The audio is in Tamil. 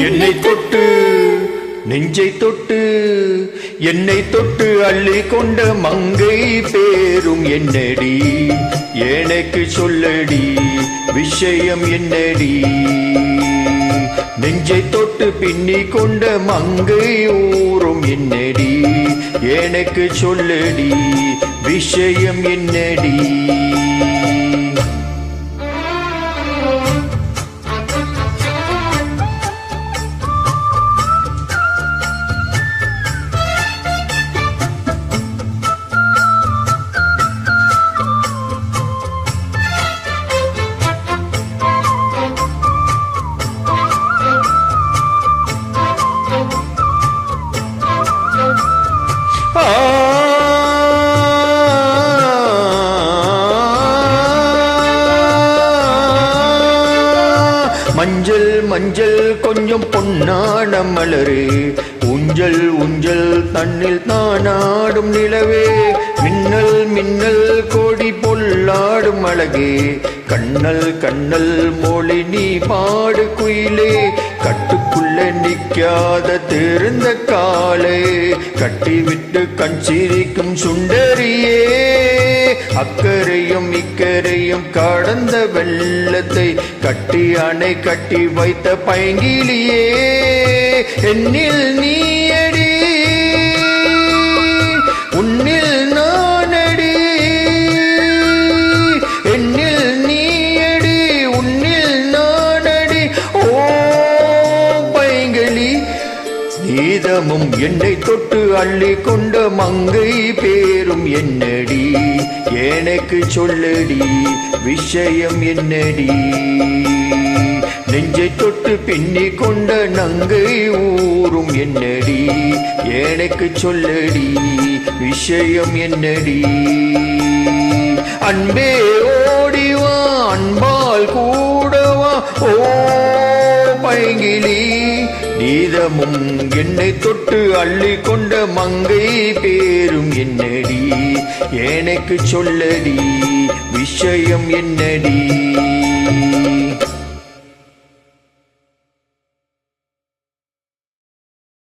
என்னை தொட்டு நெஞ்சை தொட்டு என்னை தொட்டு அள்ளி கொண்ட மங்கை பேரும் என்னடி எனக்கு சொல்லடி விஷயம் என்னடி நெஞ்சை தொட்டு பின்னி கொண்ட மங்கை ஊரும் என்னடி எனக்கு சொல்லடி விஷயம் என்னடி மஞ்சள் மஞ்சள் கொஞ்சம் பொன்னான மலரே ஊஞ்சல் ஊஞ்சல் தன்னில் தானாடும் நிலவே மின்னல் மின்னல் கோடி பொல்லாடும் அழகே கண்ணல் கண்ணல் மொழி நீ பாடு குயிலே கட்டுக்குள்ள நிக்காத தெரிந்த காலே கட்டிவிட்டு கண் சிரிக்கும் சுண்டரியே அக்கரையும் இக்கரையும் கடந்த வெள்ளத்தை கட்டி அணை கட்டி வைத்த பைங்கிலியே என்னில் நீயடி உன்னில் நானடி என்னில் நீயடி உன்னில் நானடி ஓ பைங்கிலி நீதமும் என்னை தொட்டு அள்ளி கொண்ட மங்கை பேரும் என்னடி எனக்கு சொல்லடி விஷயம் என்னடி நெஞ்சை தொட்டு பின்னி கொண்ட நங்கை ஊரும் என்னடி எனக்கு சொல்லடி விஷயம் என்னடி அன்பே ஓடிவா அன்பால் கூடவா ஓ பைங்கிலி நீதமும் என்னை தொட்டு அள்ளி கொண்ட மங்கை பேரும் என்னடி எனக்கு சொல்லடி விஷயம் என்னடி